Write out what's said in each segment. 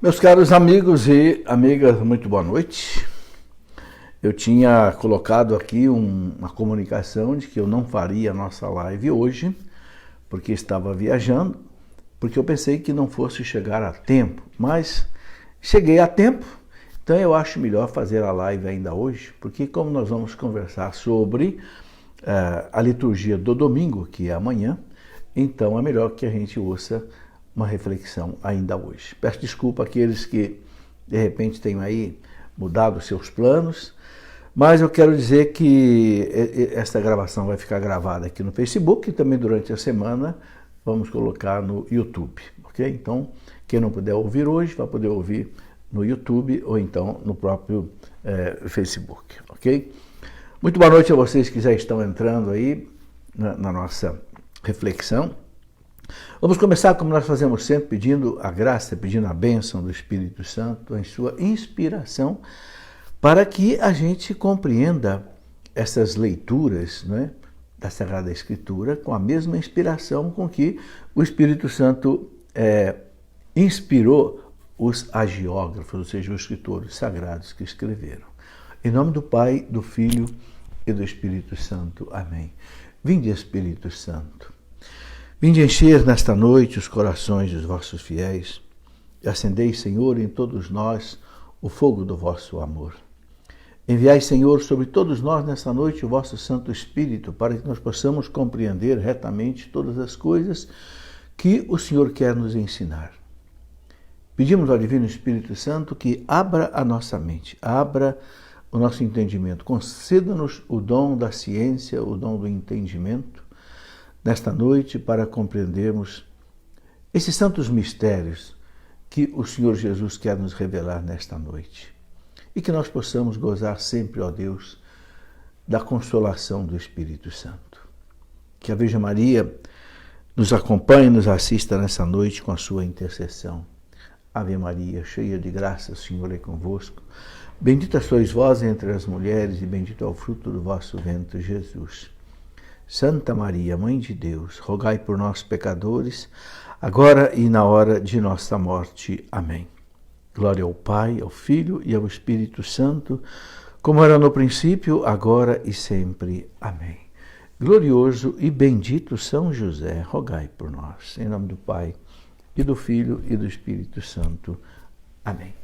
Meus caros amigos e amigas, muito boa noite. Eu tinha colocado aqui uma comunicação de que eu não faria a nossa live hoje, porque estava viajando, porque eu pensei que não fosse chegar a tempo, mas cheguei a tempo, então eu acho melhor fazer a live ainda hoje, porque como nós vamos conversar sobre a liturgia do domingo, que é amanhã, então é melhor que a gente ouça uma reflexão ainda hoje. Peço desculpa àqueles que de repente tenham aí mudado seus planos, mas eu quero dizer que esta gravação vai ficar gravada aqui no Facebook e também durante a semana vamos colocar no YouTube, ok? Então, quem não puder ouvir hoje vai poder ouvir no YouTube ou então no próprio Facebook, ok? Muito boa noite a vocês que já estão entrando aí na nossa reflexão. Vamos começar como nós fazemos sempre, pedindo a graça, pedindo a bênção do Espírito Santo em sua inspiração, para que a gente compreenda essas leituras, né, da Sagrada Escritura com a mesma inspiração com que o Espírito Santo inspirou os hagiógrafos, ou seja, os escritores sagrados que escreveram. Em nome do Pai, do Filho e do Espírito Santo. Amém. Vinde, Espírito Santo. Vinde encher nesta noite os corações dos vossos fiéis e acendei, Senhor, em todos nós o fogo do vosso amor. Enviai, Senhor, sobre todos nós nesta noite o vosso Santo Espírito, para que nós possamos compreender retamente todas as coisas que o Senhor quer nos ensinar. Pedimos ao Divino Espírito Santo que abra a nossa mente, abra o nosso entendimento, conceda-nos o dom da ciência, o dom do entendimento, nesta noite, para compreendermos esses santos mistérios que o Senhor Jesus quer nos revelar nesta noite. E que nós possamos gozar sempre, ó Deus, da consolação do Espírito Santo. Que a Virgem Maria nos acompanhe e nos assista nessa noite com a sua intercessão. Ave Maria, cheia de graça, o Senhor é convosco. Bendita sois vós entre as mulheres e bendito é o fruto do vosso ventre, Jesus. Santa Maria, Mãe de Deus, rogai por nós, pecadores, agora e na hora de nossa morte. Amém. Glória ao Pai, ao Filho e ao Espírito Santo, como era no princípio, agora e sempre. Amém. Glorioso e bendito São José, rogai por nós. Em nome do Pai, e do Filho e do Espírito Santo. Amém.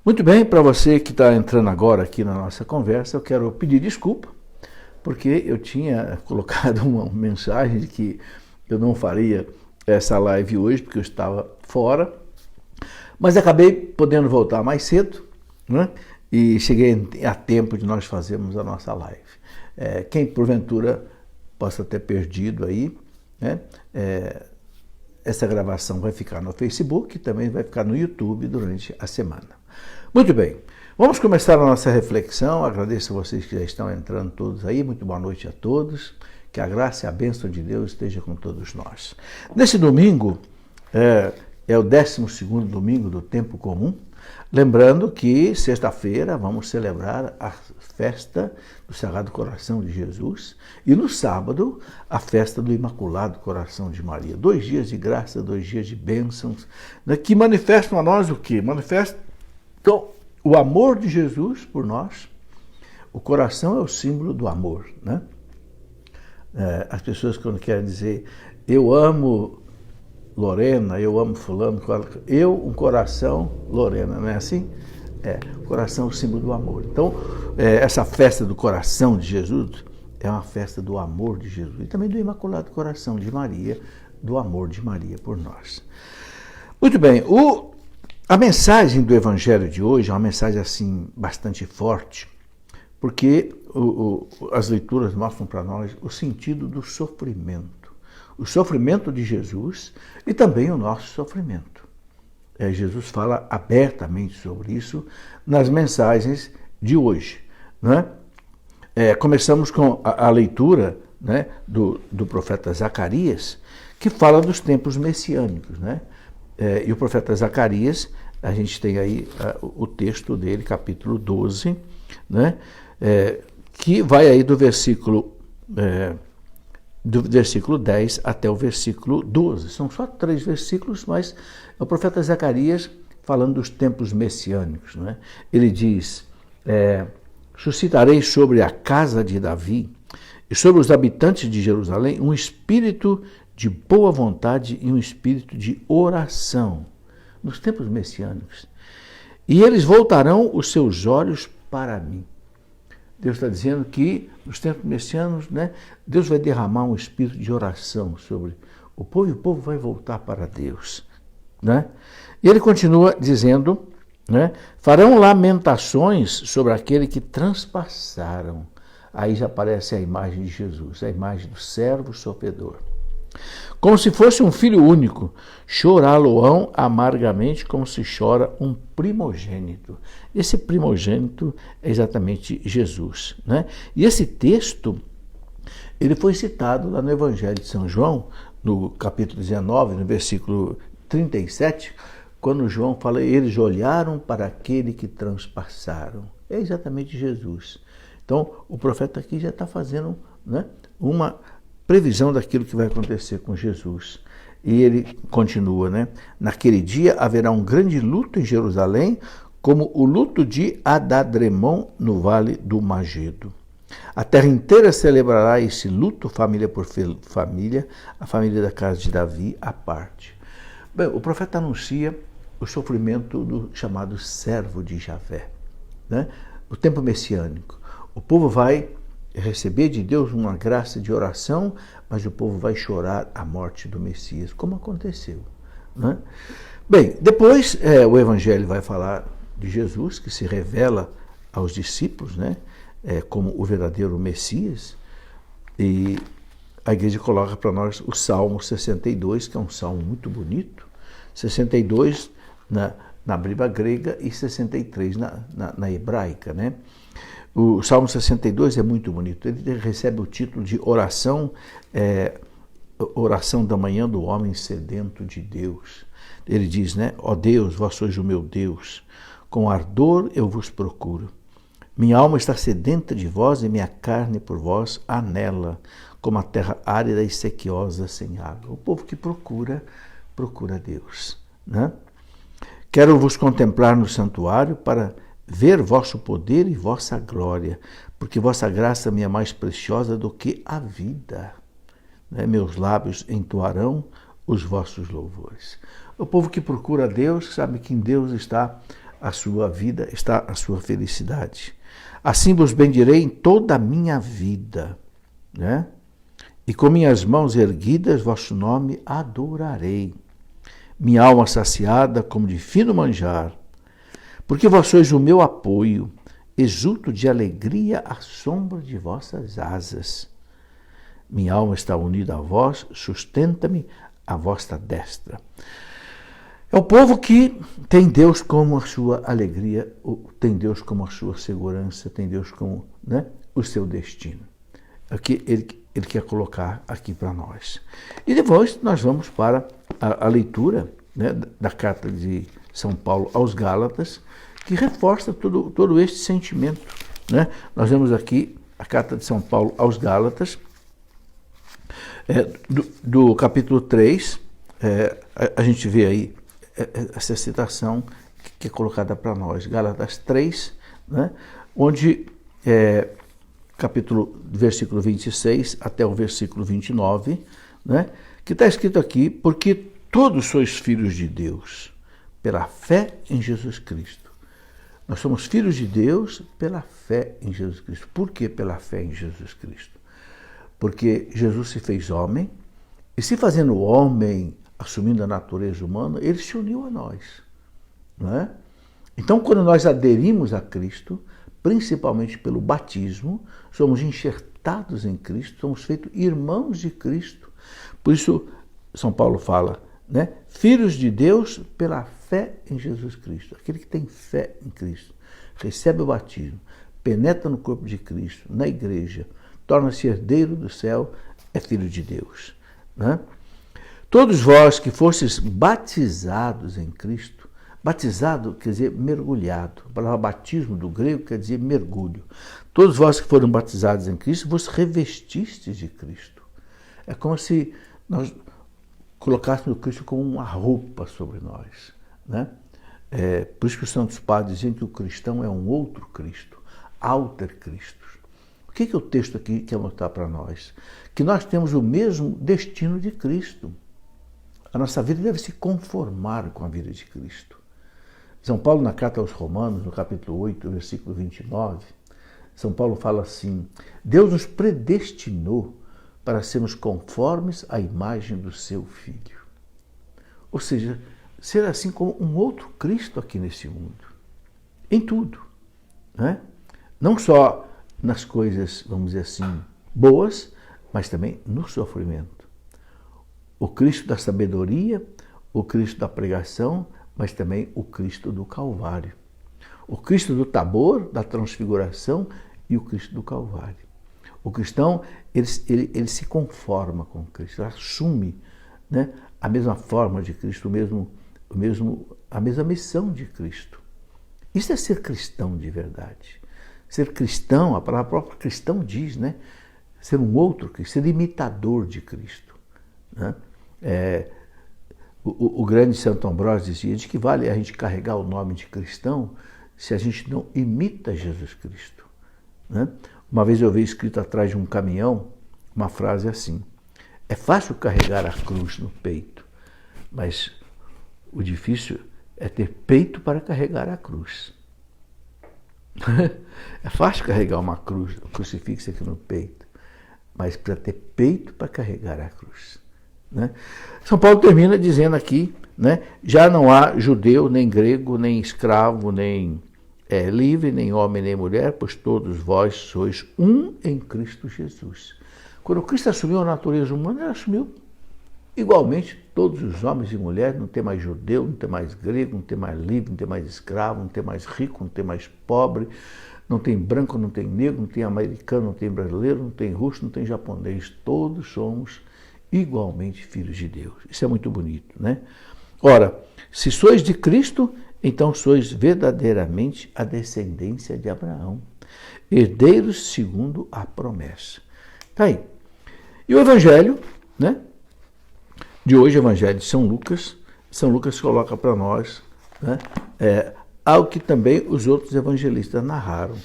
Muito bem, para você que está entrando agora aqui na nossa conversa, eu quero pedir desculpa, porque eu tinha colocado uma mensagem de que eu não faria essa live hoje, porque eu estava fora, mas acabei podendo voltar mais cedo, né? E cheguei a tempo de nós fazermos a nossa live. Quem porventura possa ter perdido aí, né? Essa gravação vai ficar no Facebook e também vai ficar no YouTube durante a semana. Muito bem. Vamos começar a nossa reflexão. Agradeço a vocês que já estão entrando todos aí. Muito boa noite a todos. Que a graça e a bênção de Deus esteja com todos nós. Nesse domingo, é o 12º domingo do tempo comum. Lembrando que sexta-feira vamos celebrar a festa do Sagrado Coração de Jesus e no sábado a festa do Imaculado Coração de Maria. 2 dias de graça, 2 dias de bênçãos, né, que manifestam a nós o quê? Manifestam o amor de Jesus por nós. O coração é o símbolo do amor, né? As pessoas quando querem dizer eu amo Lorena, eu amo fulano, um coração Lorena, não é assim? O coração é o símbolo do amor. Então, essa festa do coração de Jesus é uma festa do amor de Jesus e também do Imaculado Coração de Maria, do amor de Maria por nós. Muito bem, a mensagem do Evangelho de hoje é uma mensagem assim bastante forte, porque as leituras mostram para nós o sentido do sofrimento. O sofrimento de Jesus e também o nosso sofrimento. Jesus fala abertamente sobre isso nas mensagens de hoje, né? Começamos com a leitura, né, do profeta Zacarias, que fala dos tempos messiânicos, né? E o profeta Zacarias, a gente tem aí o texto dele, capítulo 12, né? Que vai aí do versículo 10 até o versículo 12. São só 3 versículos, mas o profeta Zacarias falando dos tempos messiânicos, não é? Ele diz, suscitarei sobre a casa de Davi e sobre os habitantes de Jerusalém um espírito de boa vontade e um espírito de oração, nos tempos messiânicos. E eles voltarão os seus olhos para mim. Deus está dizendo que nos tempos messiânicos, né, Deus vai derramar um espírito de oração sobre o povo e o povo vai voltar para Deus. Né? E ele continua dizendo, né, farão lamentações sobre aquele que transpassaram. Aí já aparece a imagem de Jesus, a imagem do servo sofredor. Como se fosse um filho único, chorá-lo-ão amargamente como se chora um primogênito. Esse primogênito é exatamente Jesus. Né? E esse texto, ele foi citado lá no Evangelho de São João, no capítulo 19, no versículo 37, quando João fala, eles olharam para aquele que transpassaram. É exatamente Jesus. Então, o profeta aqui já está fazendo, né, uma previsão daquilo que vai acontecer com Jesus. E ele continua, né? Naquele dia haverá um grande luto em Jerusalém, como o luto de Adadremon no vale do Magedo. A terra inteira celebrará esse luto, família por família, a família da casa de Davi à parte. Bem, o profeta anuncia o sofrimento do chamado servo de Javé, né? O tempo messiânico. O povo vai receber de Deus uma graça de oração, mas o povo vai chorar a morte do Messias, como aconteceu. Né? Bem, depois o Evangelho vai falar de Jesus, que se revela aos discípulos, né, como o verdadeiro Messias, e a igreja coloca para nós o Salmo 62, que é um salmo muito bonito, 62 na Bíblia grega e 63 na hebraica, né? O Salmo 62 é muito bonito. Ele recebe o título de oração da manhã do homem sedento de Deus. Ele diz, né? Ó Deus, vós sois o meu Deus, com ardor eu vos procuro. Minha alma está sedenta de vós e minha carne por vós anela, como a terra árida e sequiosa sem água. O povo que procura Deus, né? Quero vos contemplar no santuário para ver vosso poder e vossa glória, porque vossa graça me é mais preciosa do que a vida. Né? Meus lábios entoarão os vossos louvores. O povo que procura Deus sabe que em Deus está a sua vida, está a sua felicidade. Assim vos bendirei em toda a minha vida, né? E com minhas mãos erguidas vosso nome adorarei. Minha alma saciada como de fino manjar, porque vós sois o meu apoio, exulto de alegria à sombra de vossas asas. Minha alma está unida a vós, sustenta-me a vossa destra. É o povo que tem Deus como a sua alegria, tem Deus como a sua segurança, tem Deus como, né, o seu destino. É o que ele quer colocar aqui para nós. E depois nós vamos para a leitura, né, da carta de São Paulo aos Gálatas, que reforça todo este sentimento. Né? Nós vemos aqui a carta de São Paulo aos Gálatas, do capítulo 3, a gente vê aí essa citação que é colocada para nós, Gálatas 3, né? Onde, versículo 26 até o versículo 29, né? Que está escrito aqui, porque todos sois filhos de Deus, pela fé em Jesus Cristo. Nós somos filhos de Deus pela fé em Jesus Cristo. Por que pela fé em Jesus Cristo? Porque Jesus se fez homem, e se fazendo homem, assumindo a natureza humana, ele se uniu a nós. Não é? Então, quando nós aderimos a Cristo, principalmente pelo batismo, somos enxertados em Cristo, somos feitos irmãos de Cristo. Por isso, São Paulo fala, né? Filhos de Deus pela fé em Jesus Cristo. Aquele que tem fé em Cristo, recebe o batismo, penetra no corpo de Cristo, na igreja, torna-se herdeiro do céu, é filho de Deus. Né? Todos vós que fostes batizados em Cristo, batizado quer dizer mergulhado, a palavra batismo do grego quer dizer mergulho. Todos vós que foram batizados em Cristo, vos revestistes de Cristo. É como se nós colocássemos o Cristo como uma roupa sobre nós. Né? Por isso que os santos padres dizem que o cristão é um outro Cristo, alter Christus. O que o texto aqui quer mostrar para nós? Que nós temos o mesmo destino de Cristo. A nossa vida deve se conformar com a vida de Cristo. São Paulo, na carta aos Romanos, no capítulo 8, versículo 29, São Paulo fala assim: Deus nos predestinou para sermos conformes à imagem do seu Filho. Ou seja, ser assim como um outro Cristo aqui nesse mundo. Em tudo. Né? Não só nas coisas, vamos dizer assim, boas, mas também no sofrimento. O Cristo da sabedoria, o Cristo da pregação, mas também o Cristo do Calvário. O Cristo do Tabor, da transfiguração, e o Cristo do Calvário. O cristão, ele se conforma com Cristo, ele assume, né, a mesma forma de Cristo, a mesma missão de Cristo. Isso é ser cristão de verdade. Ser cristão, a palavra própria cristão diz, né, ser um outro Cristo, ser imitador de Cristo. Né? O grande Santo Ambrósio dizia: de que vale a gente carregar o nome de cristão se a gente não imita Jesus Cristo? Né? Uma vez eu vi escrito atrás de um caminhão uma frase assim: é fácil carregar a cruz no peito, mas o difícil é ter peito para carregar a cruz. É fácil carregar uma cruz, um crucifixo aqui no peito, mas precisa ter peito para carregar a cruz. Né? São Paulo termina dizendo aqui, né, já não há judeu, nem grego, nem escravo, nem livre, nem homem, nem mulher, pois todos vós sois um em Cristo Jesus. Quando Cristo assumiu a natureza humana, ele assumiu igualmente todos os homens e mulheres. Não tem mais judeu, não tem mais grego, não tem mais livre, não tem mais escravo, não tem mais rico, não tem mais pobre, não tem branco, não tem negro, não tem americano, não tem brasileiro, não tem russo, não tem japonês. Todos somos igualmente filhos de Deus. Isso é muito bonito, né? Ora, se sois de Cristo, então sois verdadeiramente a descendência de Abraão, herdeiros segundo a promessa. Tá aí. E o Evangelho, né, de hoje, o Evangelho de São Lucas coloca para nós, né, algo que também os outros evangelistas narraram.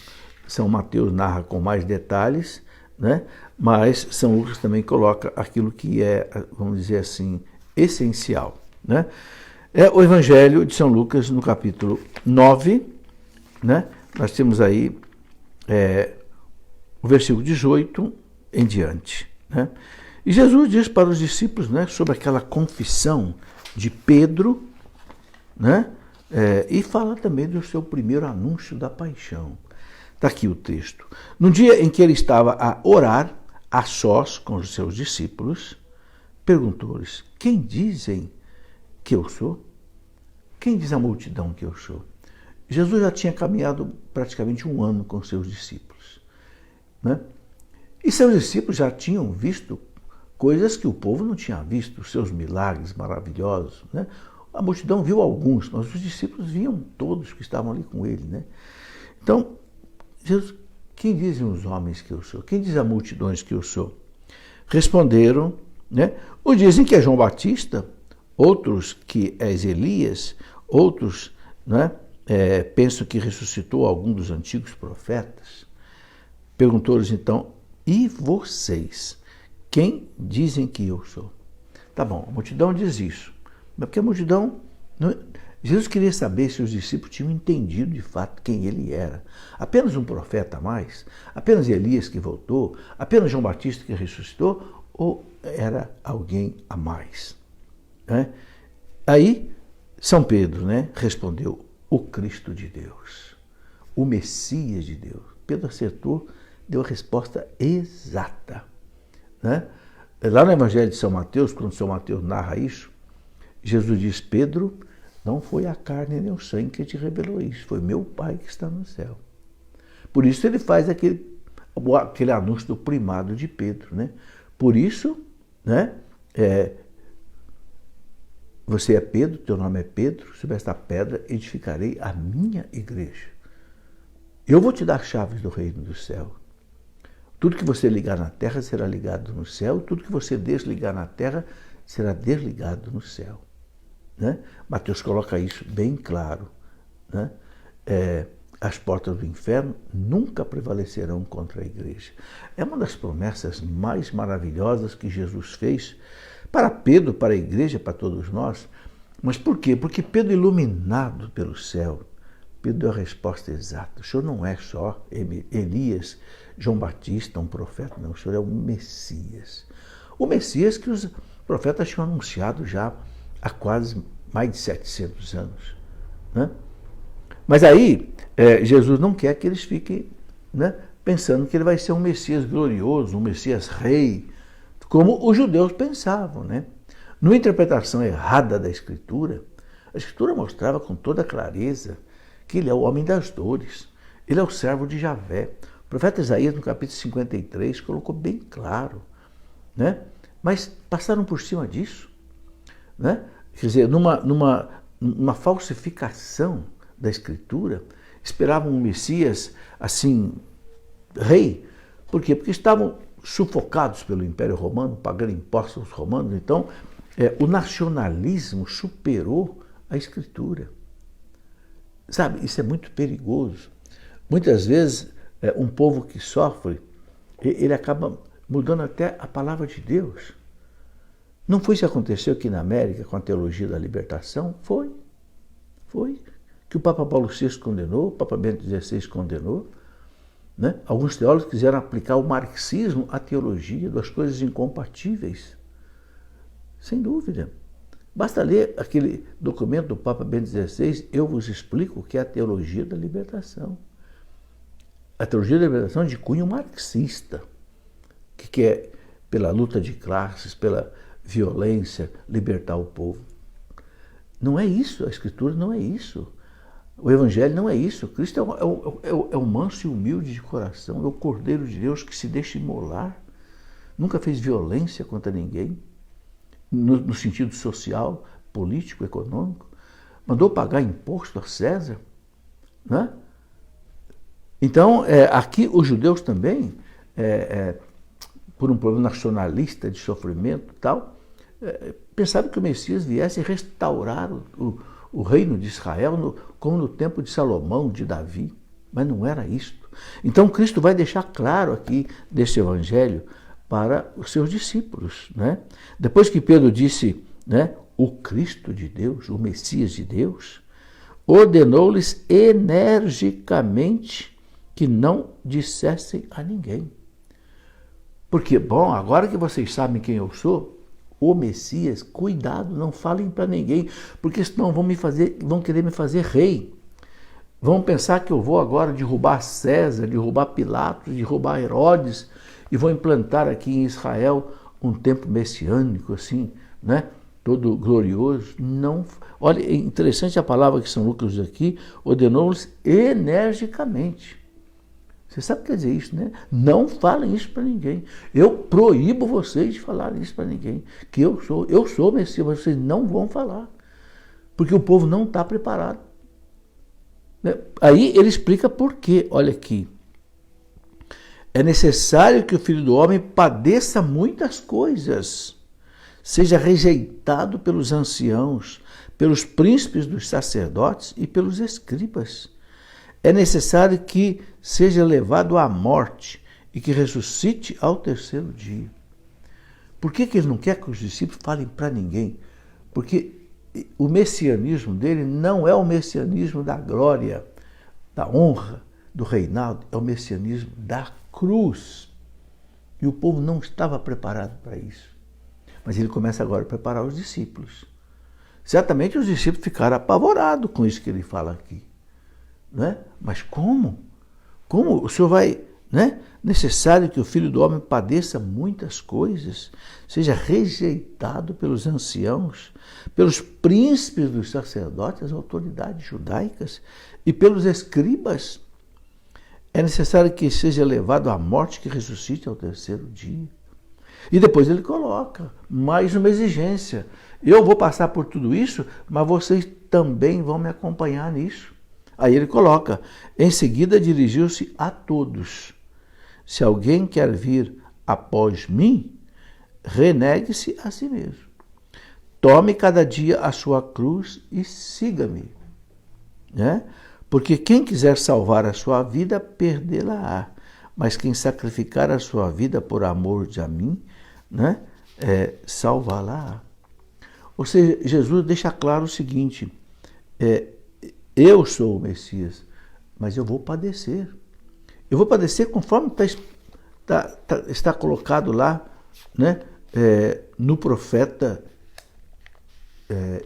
São Mateus narra com mais detalhes, né, mas São Lucas também coloca aquilo que é, vamos dizer assim, essencial. Né? É o Evangelho de São Lucas, no capítulo 9, né? Nós temos aí o versículo 18 em diante. Né? E Jesus diz para os discípulos, né, sobre aquela confissão de Pedro, né? E fala também do seu primeiro anúncio da paixão. Está aqui o texto. No dia em que ele estava a orar, a sós com os seus discípulos, perguntou-lhes: quem dizem que eu sou? Quem diz a multidão que eu sou? Jesus já tinha caminhado praticamente 1 ano com seus discípulos. Né? E seus discípulos já tinham visto coisas que o povo não tinha visto, os seus milagres maravilhosos. Né? A multidão viu alguns, mas os discípulos viam todos que estavam ali com ele. Né? Então, Jesus: quem dizem os homens que eu sou? Quem diz a multidões que eu sou? Responderam, né? Ou dizem que é João Batista, outros que é Elias, outros, né, pensam que ressuscitou algum dos antigos profetas. Perguntou-lhes então: e vocês? Quem dizem que eu sou? Tá bom, a multidão diz isso. Mas porque a multidão... Jesus queria saber se os discípulos tinham entendido de fato quem ele era. Apenas um profeta a mais? Apenas Elias que voltou? Apenas João Batista que ressuscitou? Ou era alguém a mais? Né? Aí, São Pedro, né, respondeu: o Cristo de Deus, o Messias de Deus. Pedro acertou, deu a resposta exata. Né? Lá no Evangelho de São Mateus, quando São Mateus narra isso, Jesus diz: Pedro, não foi a carne nem o sangue que te revelou isso, foi meu Pai que está no céu. Por isso ele faz aquele anúncio do primado de Pedro. Né? Por isso, né, você é Pedro, teu nome é Pedro, sobre esta pedra edificarei a minha igreja. Eu vou te dar chaves do reino do céu. Tudo que você ligar na terra será ligado no céu, tudo que você desligar na terra será desligado no céu. Né? Mateus coloca isso bem claro. né? As portas do inferno nunca prevalecerão contra a igreja. É uma das promessas mais maravilhosas que Jesus fez para Pedro, para a igreja, para todos nós. Mas por quê? Porque Pedro, iluminado pelo céu, Pedro deu a resposta exata. O Senhor não é só Elias, João Batista, um profeta, não. O Senhor é o Messias. O Messias que os profetas tinham anunciado já há quase mais de 700 anos, né? Mas aí, Jesus não quer que eles fiquem, né, pensando que ele vai ser um Messias glorioso, um Messias rei, como os judeus pensavam, né? Numa interpretação errada da Escritura, a Escritura mostrava com toda clareza que ele é o homem das dores, ele é o servo de Javé. O profeta Isaías, no capítulo 53, colocou bem claro, né? Mas passaram por cima disso, né? Quer dizer, numa falsificação da Escritura, esperavam um Messias, assim, rei. Por quê? Porque estavam sufocados pelo Império Romano, pagando impostos aos romanos. Então, o nacionalismo superou a Escritura. Sabe, isso é muito perigoso. Muitas vezes, um povo que sofre, ele acaba mudando até a palavra de Deus. Não foi isso que aconteceu aqui na América com a teologia da libertação? Foi. Que o Papa Paulo VI condenou, o Papa Bento XVI condenou, né? Alguns teólogos quiseram aplicar o marxismo à teologia, das coisas incompatíveis. Sem dúvida. Basta ler aquele documento do Papa Bento XVI, eu vos explico o que é a teologia da libertação. A teologia da libertação é de cunho marxista, que quer, pela luta de classes, pela violência, libertar o povo. Não é isso, a Escritura não é isso. O Evangelho não é isso. Cristo é o manso e humilde de coração, é o Cordeiro de Deus que se deixa imolar. Nunca fez violência contra ninguém, no sentido social, político, econômico. Mandou pagar imposto a César, né? Então, aqui os judeus também, por um problema nacionalista de sofrimento e tal, pensaram que o Messias viesse restaurar o reino de Israel, como no tempo de Salomão, de Davi, mas não era isto. Então Cristo vai deixar claro aqui desse evangelho para os seus discípulos, né? Depois que Pedro disse, né, o Cristo de Deus, o Messias de Deus, ordenou-lhes energicamente que não dissessem a ninguém. Porque, bom, agora que vocês sabem quem eu sou, o Messias, cuidado, não falem para ninguém, porque senão vão querer me fazer rei. Vão pensar que eu vou agora derrubar César, derrubar Pilatos, derrubar Herodes, e vou implantar aqui em Israel um templo messiânico, assim, né? Todo glorioso. Não. Olha, é interessante a palavra que São Lucas usa aqui, ordenou-os energicamente. Você sabe o que quer dizer isso, né? Não falem isso para ninguém. Eu proíbo vocês de falarem isso para ninguém. Que eu sou o Messias, mas vocês não vão falar. Porque o povo não está preparado. Aí ele explica por quê. Olha aqui. É necessário que o Filho do Homem padeça muitas coisas, seja rejeitado pelos anciãos, pelos príncipes dos sacerdotes e pelos escribas. É necessário que seja levado à morte e que ressuscite ao terceiro dia. Por que ele não quer que os discípulos falem para ninguém? Porque o messianismo dele não é o messianismo da glória, da honra, do reinado, é o messianismo da cruz. E o povo não estava preparado para isso. Mas ele começa agora a preparar os discípulos. Certamente os discípulos ficaram apavorados com isso que ele fala aqui. Né? Mas como? Como o Senhor vai, né? Necessário que o Filho do Homem padeça muitas coisas, seja rejeitado pelos anciãos, pelos príncipes dos sacerdotes, as autoridades judaicas e pelos escribas. É necessário que seja levado à morte, que ressuscite ao terceiro dia. E depois ele coloca mais uma exigência. Eu vou passar por tudo isso, mas vocês também vão me acompanhar nisso. Aí ele coloca, em seguida dirigiu-se a todos. Se alguém quer vir após mim, renegue-se a si mesmo. Tome cada dia a sua cruz e siga-me. né? Porque quem quiser salvar a sua vida, perdê-la-á. Mas quem sacrificar a sua vida por amor de a mim, né, salvá-la-á. Ou seja, Jesus deixa claro o seguinte, eu sou o Messias, mas eu vou padecer. Eu vou padecer conforme está colocado lá, né, no profeta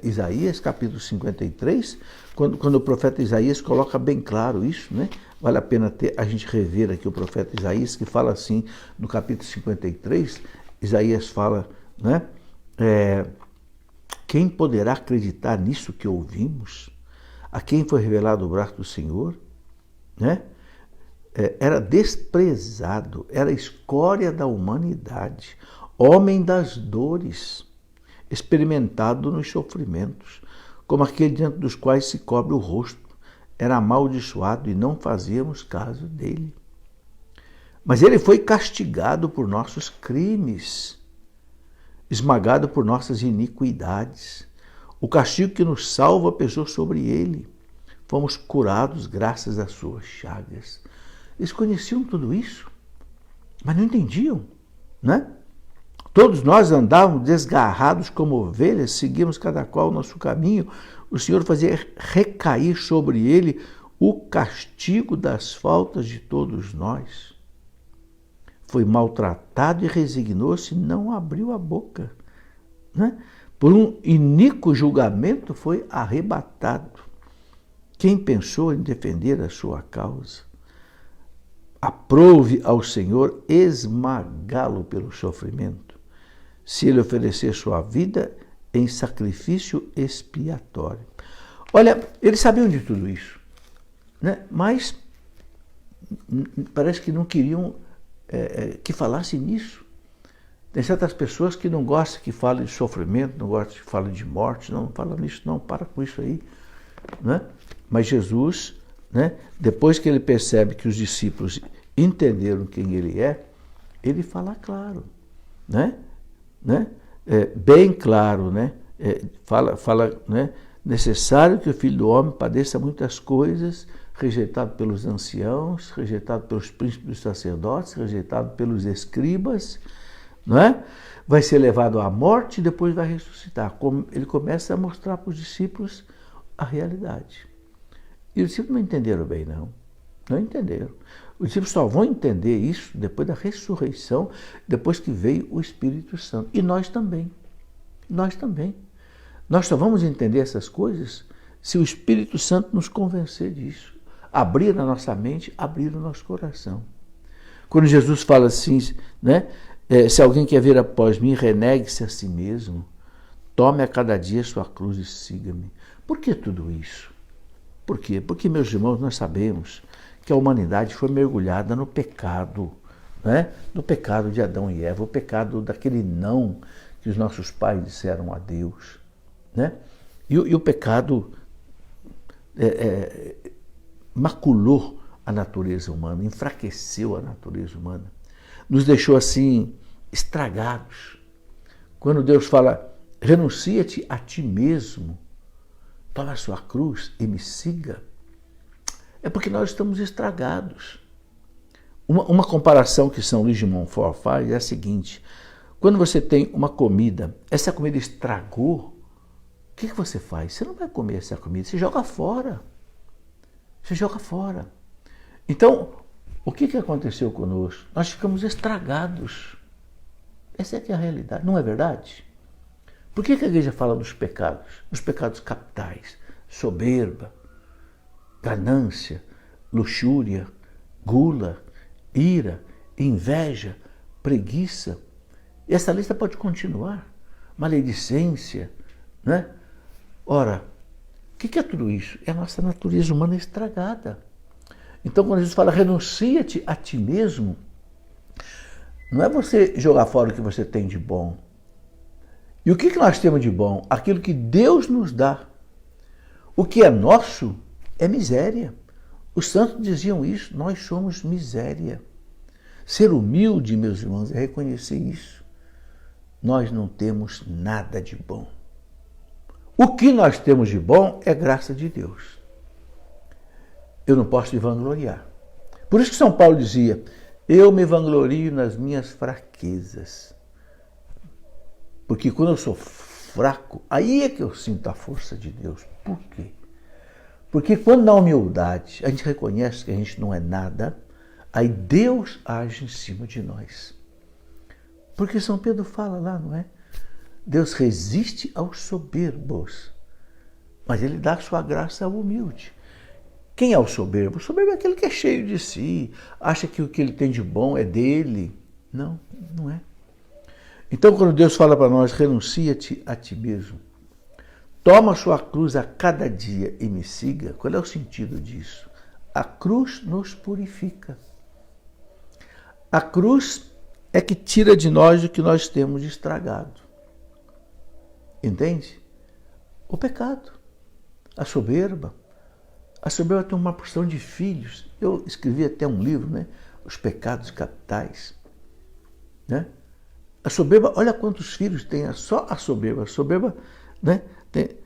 Isaías, capítulo 53, quando o profeta Isaías coloca bem claro isso, né? Vale a pena a gente rever aqui o profeta Isaías, que fala assim, no capítulo 53, Isaías fala, né? Quem poderá acreditar nisso que ouvimos? A quem foi revelado o braço do Senhor? Né? Era desprezado, era a escória da humanidade, homem das dores, experimentado nos sofrimentos, como aquele diante dos quais se cobre o rosto, era amaldiçoado e não fazíamos caso dele. Mas ele foi castigado por nossos crimes, esmagado por nossas iniquidades. O castigo que nos salva pesou sobre ele. Fomos curados graças às suas chagas. Eles conheciam tudo isso, mas não entendiam, né? Todos nós andávamos desgarrados como ovelhas, seguimos cada qual o nosso caminho. O Senhor fazia recair sobre ele o castigo das faltas de todos nós. Foi maltratado e resignou-se, não abriu a boca, né? Por um iníquo julgamento foi arrebatado. Quem pensou em defender a sua causa? Aprove ao Senhor esmagá-lo pelo sofrimento, se ele oferecer sua vida em sacrifício expiatório. Olha, eles sabiam de tudo isso, né? Mas parece que não queriam que falasse nisso. Tem certas pessoas que não gostam que fale de sofrimento, não gostam que fale de morte, não fala nisso, não, para com isso aí, né? Mas Jesus, né, depois que ele percebe que os discípulos entenderam quem ele é, ele fala claro, né? Bem claro, né? Fala, né? Necessário que o Filho do Homem padeça muitas coisas, rejeitado pelos anciãos, rejeitado pelos príncipes dos sacerdotes, rejeitado pelos escribas, não é? Vai ser levado à morte e depois vai ressuscitar. Ele começa a mostrar para os discípulos a realidade. E os discípulos não entenderam bem, não. Não entenderam. Os discípulos só vão entender isso depois da ressurreição, depois que veio o Espírito Santo. E nós também. Nós também. Nós só vamos entender essas coisas se o Espírito Santo nos convencer disso. Abrir a nossa mente, abrir o nosso coração. Quando Jesus fala assim, né? Se alguém quer vir após mim, renegue-se a si mesmo. Tome a cada dia sua cruz e siga-me. Por que tudo isso? Por quê? Porque, meus irmãos, nós sabemos que a humanidade foi mergulhada no pecado, né? No pecado de Adão e Eva, o pecado daquele não que os nossos pais disseram a Deus, né? E o pecado maculou a natureza humana, enfraqueceu a natureza humana, nos deixou assim estragados. Quando Deus fala, renuncia-te a ti mesmo, toma a sua cruz e me siga, é porque nós estamos estragados. Uma comparação que São Luís de Montfort faz é a seguinte: quando você tem uma comida, essa comida estragou, o que você faz? Você não vai comer essa comida, você joga fora. Você joga fora. Então, o que aconteceu conosco? Nós ficamos estragados. Essa é que é a realidade, não é verdade? Por que a igreja fala dos pecados? Os pecados capitais: soberba, ganância, luxúria, gula, ira, inveja, preguiça. E essa lista pode continuar. Maledicência, né? Ora, o que é tudo isso? É a nossa natureza humana estragada. Então, quando Jesus fala, renuncia-te a ti mesmo, não é você jogar fora o que você tem de bom. E o que nós temos de bom? Aquilo que Deus nos dá. O que é nosso é miséria. Os santos diziam isso, nós somos miséria. Ser humilde, meus irmãos, é reconhecer isso. Nós não temos nada de bom. O que nós temos de bom é graça de Deus. eu não posso me vangloriar. Por isso que São Paulo dizia, eu me vanglorio nas minhas fraquezas. Porque quando eu sou fraco, aí é que eu sinto a força de Deus. Por quê? Porque quando na humildade a gente reconhece que a gente não é nada, aí Deus age em cima de nós. Porque São Pedro fala lá, não é? Deus resiste aos soberbos, mas Ele dá a sua graça ao humilde. Quem é o soberbo? O soberbo é aquele que é cheio de si, acha que o que ele tem de bom é dele. Não, não é. Então, quando Deus fala para nós, renuncia-te a ti mesmo, toma a sua cruz a cada dia e me siga, qual é o sentido disso? A cruz nos purifica. A cruz é que tira de nós o que nós temos de estragado. Entende? O pecado, a soberba. A soberba tem uma porção de filhos. Eu escrevi até um livro, né? Os pecados capitais. Né? A soberba, olha quantos filhos tem só a soberba. A soberba, né? Tem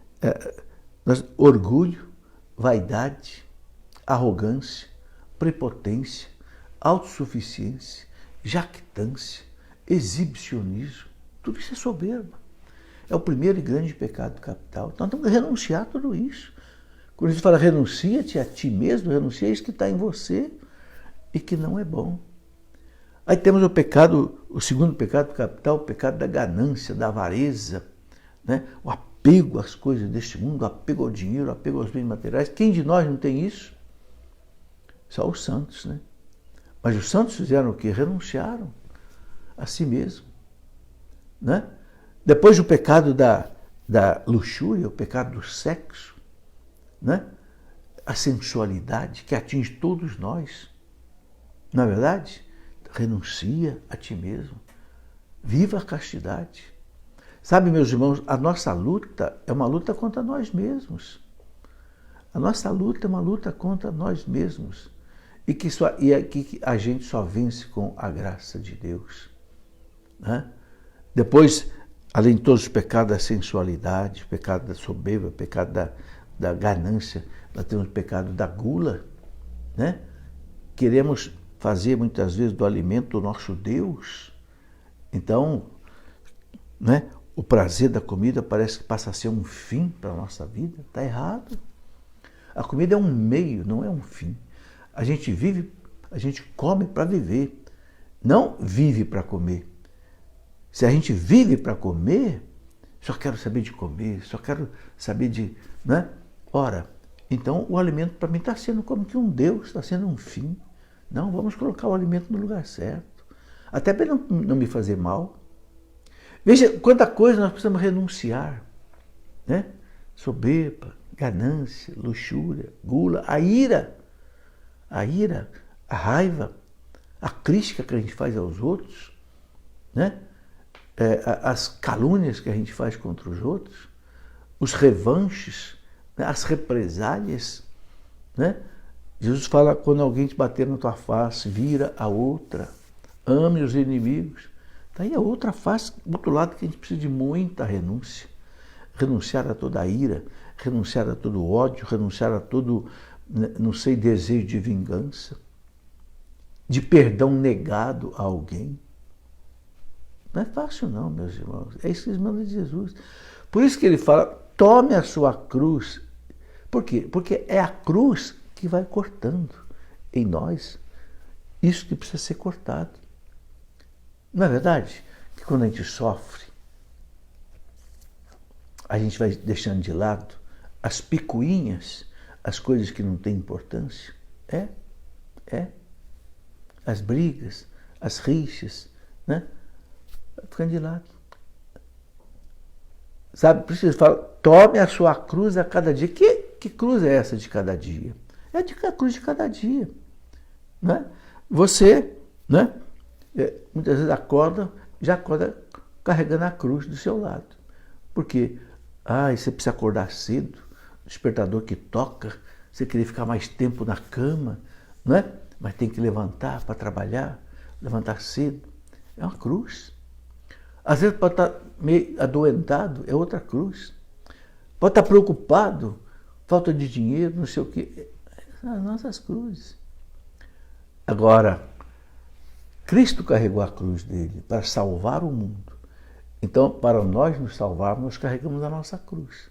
orgulho, vaidade, arrogância, prepotência, autossuficiência, jactância, exibicionismo. Tudo isso é soberba. É o primeiro e grande pecado capital. Então, nós temos que renunciar a tudo isso. Quando a gente fala renuncia-te a ti mesmo, renuncia a isso que está em você e que não é bom. Aí temos o pecado, o segundo pecado capital, o pecado da ganância, da avareza, né? O apego às coisas deste mundo, o apego ao dinheiro, o apego aos bens materiais. Quem de nós não tem isso? Só os santos, né? Mas os santos fizeram o quê? Renunciaram a si mesmo, né? Depois o pecado da luxúria, o pecado do sexo, né? A sensualidade que atinge todos nós. Na verdade, renuncia a ti mesmo. Viva a castidade. Sabe, meus irmãos, a nossa luta é uma luta contra nós mesmos. A nossa luta é uma luta contra nós mesmos. E que a gente só vence com a graça de Deus. Né? Depois, além de todos os pecados da sensualidade, pecado da soberba, pecado da ganância, nós temos o pecado da gula, né? Queremos fazer muitas vezes do alimento o nosso Deus. Então, né? O prazer da comida parece que passa a ser um fim para a nossa vida. Está errado. A comida é um meio, não é um fim. A gente vive, a gente come para viver, não vive para comer. Se a gente vive para comer, só quero saber de comer, só quero saber de... Né? Ora, então o alimento para mim está sendo como que um Deus, está sendo um fim. Não, vamos colocar o alimento no lugar certo. Até para não me fazer mal. Veja quanta coisa nós precisamos renunciar. Né? Soberba, ganância, luxúria, gula, a ira, a raiva, a crítica que a gente faz aos outros, né? As calúnias que a gente faz contra os outros, os revanches, né? As represálias. Né? Jesus fala, quando alguém te bater na tua face, vira a outra, ame os inimigos. Daí a outra face, do outro lado, que a gente precisa de muita renúncia. Renunciar a toda a ira, renunciar a todo o ódio, renunciar a todo, não sei, desejo de vingança, de perdão negado a alguém. Não é fácil não, meus irmãos. É isso que eles mandam de Jesus. Por isso que ele fala, tome a sua cruz. Por quê? Porque é a cruz que vai cortando em nós isso que precisa ser cortado. Não é verdade? Que quando a gente sofre, a gente vai deixando de lado as picuinhas, as coisas que não têm importância. As brigas, as rixas, né? Ficando de lado. Sabe, por isso ele fala, tome a sua cruz a cada dia. Que cruz é essa de cada dia? É a cruz de cada dia. Né? Você, né? Muitas vezes já acorda carregando a cruz do seu lado. Porque você precisa acordar cedo, o despertador que toca, você queria ficar mais tempo na cama, né? Mas tem que levantar para trabalhar, levantar cedo. É uma cruz. Às vezes pode estar meio adoentado, é outra cruz. Pode estar preocupado, falta de dinheiro, não sei o quê. as nossas cruzes. Agora, Cristo carregou a cruz dele para salvar o mundo. Então, para nós nos salvarmos, nós carregamos a nossa cruz.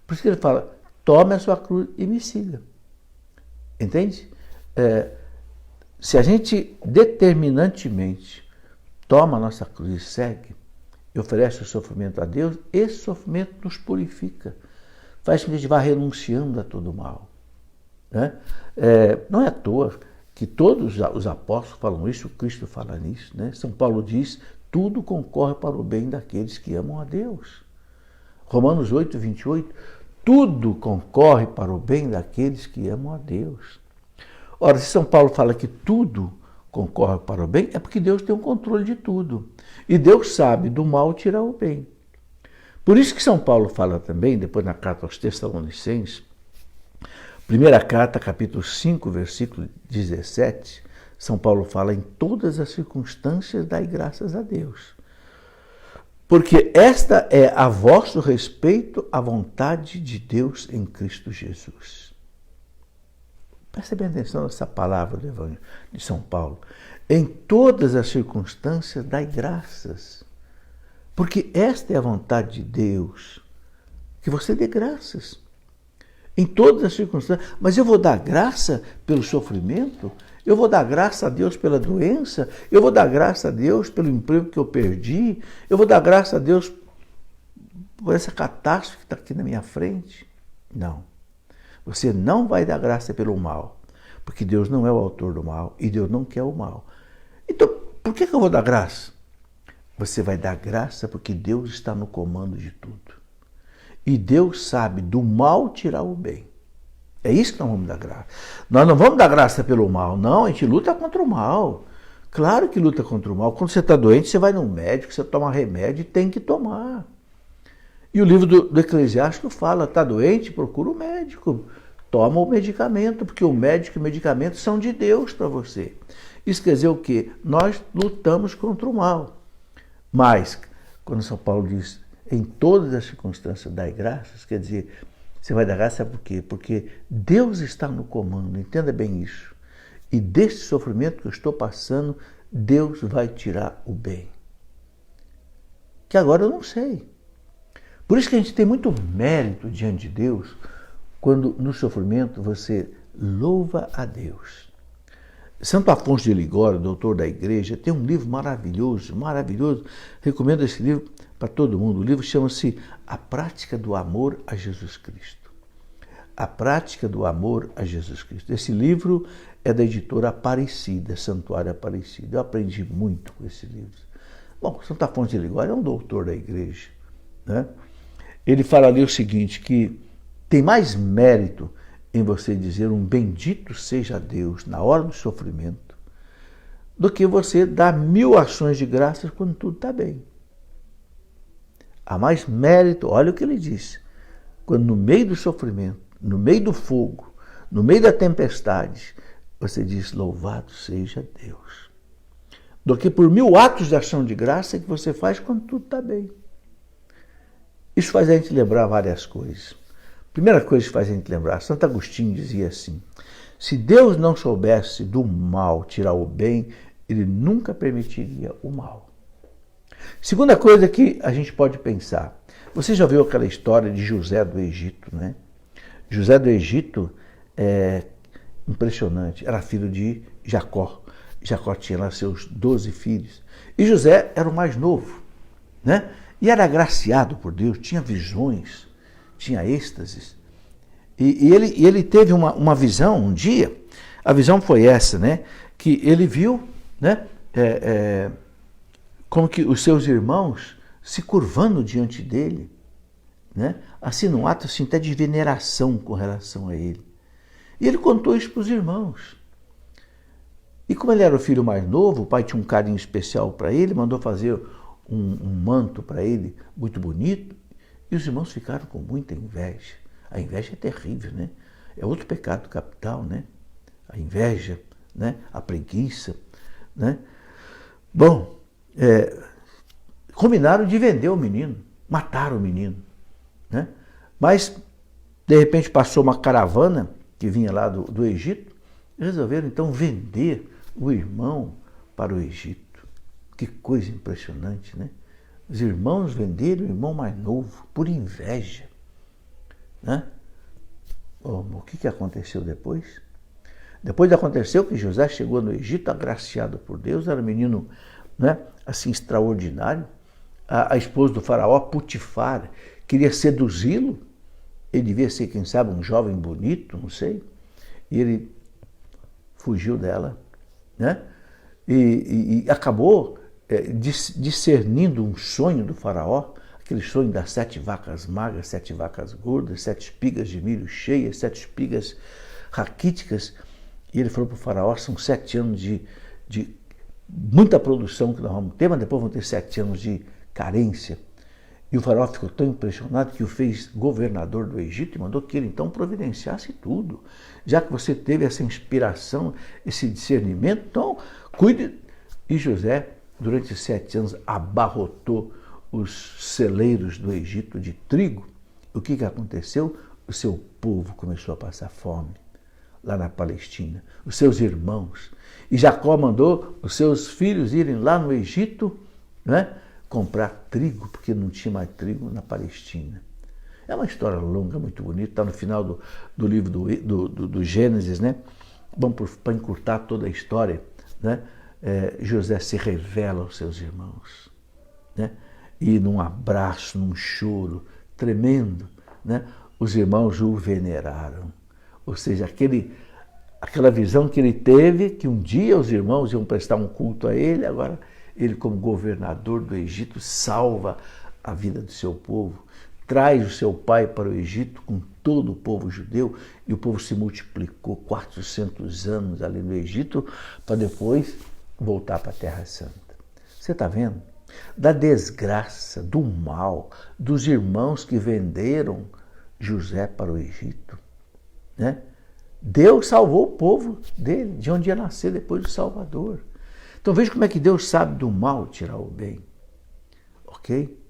Por isso que ele fala, tome a sua cruz e me siga. Entende? Se a gente determinantemente toma a nossa cruz e segue, e oferece o sofrimento a Deus, esse sofrimento nos purifica. Faz com que a gente vá renunciando a todo o mal. Né? Não é à toa que todos os apóstolos falam isso, Cristo fala nisso. Né? São Paulo diz, tudo concorre para o bem daqueles que amam a Deus. Romanos 8, 28, tudo concorre para o bem daqueles que amam a Deus. Ora, se São Paulo fala que tudo concorre para o bem, é porque Deus tem o controle de tudo. E Deus sabe do mal tirar o bem. Por isso que São Paulo fala também, depois na carta aos Tessalonicenses, primeira carta, capítulo 5, versículo 17, São Paulo fala, em todas as circunstâncias dai graças a Deus. Porque esta é a vosso respeito à vontade de Deus em Cristo Jesus. Preste bem atenção nessa palavra do Evangelho de São Paulo. Em todas as circunstâncias dai graças. Porque esta é a vontade de Deus, que você dê graças. Em todas as circunstâncias. Mas eu vou dar graça pelo sofrimento? Eu vou dar graça a Deus pela doença? Eu vou dar graça a Deus pelo emprego que eu perdi? Eu vou dar graça a Deus por essa catástrofe que está aqui na minha frente? Não. Você não vai dar graça pelo mal, porque Deus não é o autor do mal e Deus não quer o mal. Então, por que eu vou dar graça? Você vai dar graça porque Deus está no comando de tudo. E Deus sabe do mal tirar o bem. É isso que nós vamos dar graça. Nós não vamos dar graça pelo mal, não. A gente luta contra o mal. Claro que luta contra o mal. Quando você está doente, você vai no médico, você toma remédio e tem que tomar. E o livro do Eclesiástico fala, está doente, procura o médico. Toma o medicamento, porque o médico e o medicamento são de Deus para você. Isso quer dizer o quê? Nós lutamos contra o mal. Mas, quando São Paulo diz, em todas as circunstâncias dai graças, quer dizer, você vai dar graça por quê? Porque Deus está no comando, entenda bem isso. E desse sofrimento que eu estou passando, Deus vai tirar o bem. Que agora eu não sei. Por isso que a gente tem muito mérito diante de Deus, quando no sofrimento você louva a Deus. Santo Afonso de Ligório, doutor da igreja, tem um livro maravilhoso, maravilhoso. Recomendo esse livro para todo mundo. O livro chama-se A Prática do Amor a Jesus Cristo. A Prática do Amor a Jesus Cristo. Esse livro é da editora Aparecida, Santuário Aparecida. Eu aprendi muito com esse livro. Bom, Santo Afonso de Ligório é um doutor da igreja, né? Ele fala ali o seguinte, que tem mais mérito em você dizer um bendito seja Deus na hora do sofrimento, do que você dar 1000 ações de graças quando tudo está bem. Há mais mérito, olha o que ele disse, quando no meio do sofrimento, no meio do fogo, no meio da tempestade, você diz louvado seja Deus, do que por 1000 atos de ação de graça que você faz quando tudo está bem. Isso faz a gente lembrar várias coisas. Primeira coisa que faz a gente lembrar, Santo Agostinho dizia assim, se Deus não soubesse do mal tirar o bem, ele nunca permitiria o mal. Segunda coisa que a gente pode pensar, você já viu aquela história de José do Egito, né? José do Egito é impressionante, era filho de Jacó. Jacó tinha lá seus 12 filhos. E José era o mais novo, né? E era agraciado por Deus, tinha visões, tinha êxtases. E ele teve uma visão um dia, a visão foi essa, né? Que ele viu, né? Como que os seus irmãos se curvando diante dele, né? Assim, num ato assim, até de veneração com relação a ele. E ele contou isso para os irmãos. E como ele era o filho mais novo, o pai tinha um carinho especial para ele, mandou fazer um manto para ele muito bonito, e os irmãos ficaram com muita inveja. A inveja é terrível, né? É outro pecado capital, né? A inveja, né? A preguiça, né? Bom, combinaram de vender o menino, mataram o menino, né? Mas, de repente, passou uma caravana que vinha lá do Egito, resolveram então vender o irmão para o Egito. Que coisa impressionante, né? Os irmãos venderam o irmão mais novo por inveja, né? O que aconteceu depois? Depois aconteceu que José chegou no Egito agraciado por Deus, era um menino, né, assim, extraordinário. A esposa do faraó, Putifar, queria seduzi-lo. Ele devia ser, quem sabe, um jovem bonito, não sei. E ele fugiu dela, né? E acabou discernindo um sonho do faraó, aquele sonho das 7 vacas magras, 7 vacas gordas, 7 espigas de milho cheias, 7 espigas raquíticas. E ele falou para o faraó, são 7 anos de muita produção que nós vamos ter, mas depois vão ter 7 anos de carência. E o faraó ficou tão impressionado que o fez governador do Egito e mandou que ele então providenciasse tudo. Já que você teve essa inspiração, esse discernimento, então cuide. E José, durante 7 anos, abarrotou os celeiros do Egito de trigo. O que aconteceu? O seu povo começou a passar fome lá na Palestina, os seus irmãos. E Jacó mandou os seus filhos irem lá no Egito, né, comprar trigo, porque não tinha mais trigo na Palestina. É uma história longa, muito bonita, está no final do livro do Gênesis, né? Bom, para encurtar toda a história, né? José se revela aos seus irmãos, né? E num abraço, num choro tremendo, né? Os irmãos o veneraram. Ou seja, aquela visão que ele teve, que um dia os irmãos iam prestar um culto a ele, agora ele, como governador do Egito, salva a vida do seu povo, traz o seu pai para o Egito com todo o povo judeu, e o povo se multiplicou 400 anos ali no Egito, para depois voltar para a Terra Santa. Você está vendo? Da desgraça, do mal, dos irmãos que venderam José para o Egito, né? Deus salvou o povo dele, de onde ia nascer depois do Salvador. Então veja como é que Deus sabe do mal tirar o bem. Ok?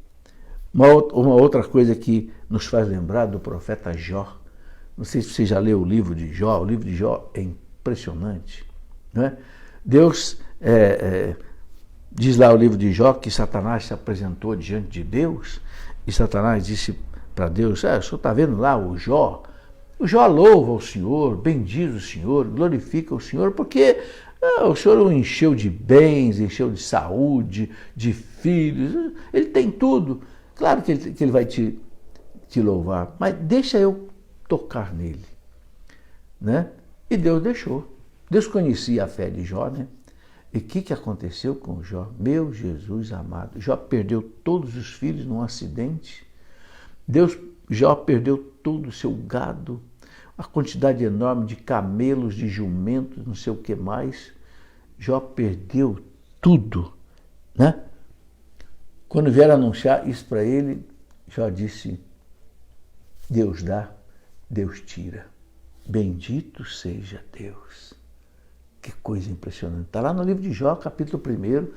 Uma outra coisa que nos faz lembrar do profeta Jó. Não sei se você já leu o livro de Jó. O livro de Jó é impressionante, né? Deus diz lá o livro de Jó que Satanás se apresentou diante de Deus e Satanás disse para Deus: o senhor está vendo lá o Jó? O Jó louva o Senhor, bendiz o Senhor, glorifica o Senhor, porque o Senhor o encheu de bens, encheu de saúde, de filhos, ele tem tudo. Claro que ele vai te louvar, mas deixa eu tocar nele, né? E Deus deixou. Deus conhecia a fé de Jó, né? E o que aconteceu com Jó? Meu Jesus amado, Jó perdeu todos os filhos num acidente. Jó perdeu todo o seu gado, a quantidade enorme de camelos, de jumentos, não sei o que mais. Jó perdeu tudo, né? Quando vieram anunciar isso para ele, Jó disse: Deus dá, Deus tira. Bendito seja Deus. Que coisa impressionante. Está lá no livro de Jó, capítulo 1,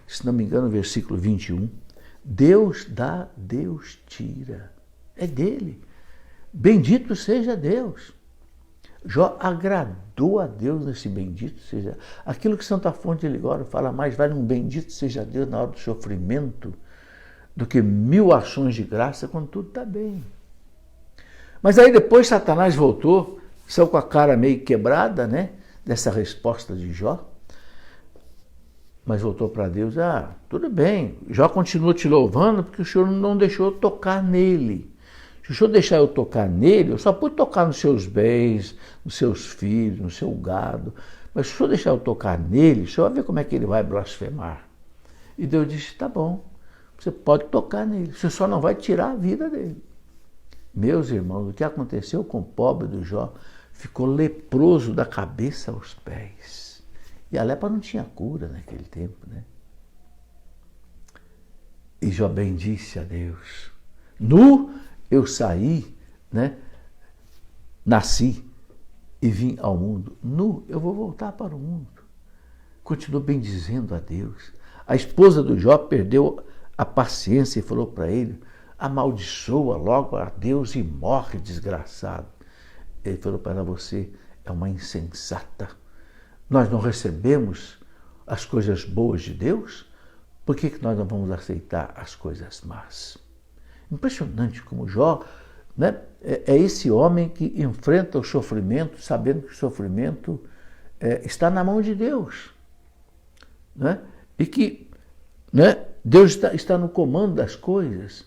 se não me engano, versículo 21. Deus dá, Deus tira. É dele. Bendito seja Deus. Jó agradou a Deus nesse bendito seja. Aquilo que Santa Fonte de Ligório fala, mais vale um bendito seja Deus na hora do sofrimento do que 1000 ações de graça quando tudo está bem. Mas aí depois Satanás voltou, saiu com a cara meio quebrada, né, dessa resposta de Jó, mas voltou para Deus: tudo bem, Jó continua te louvando porque o Senhor não deixou eu tocar nele. Se o Senhor deixar eu tocar nele, eu só pude tocar nos seus bens, nos seus filhos, no seu gado, mas se o Senhor deixar eu tocar nele, o Senhor vai ver como é que ele vai blasfemar. E Deus disse: tá bom, você pode tocar nele, você só não vai tirar a vida dele. Meus irmãos, o que aconteceu com o pobre do Jó? Ficou leproso da cabeça aos pés. E a lepra não tinha cura naquele tempo, né? E Jó bendisse a Deus. Nu eu saí, né? Nasci e vim ao mundo. Nu eu vou voltar para o mundo. Continuou bendizendo a Deus. A esposa do Jó perdeu a paciência e falou para ele: amaldiçoa logo a Deus e morre, desgraçado. Ele falou para ela, você é uma insensata. Nós não recebemos as coisas boas de Deus, por que nós não vamos aceitar as coisas más? Impressionante como Jó, né, é esse homem que enfrenta o sofrimento, sabendo que o sofrimento está na mão de Deus. Né? E que, né, Deus está no comando das coisas.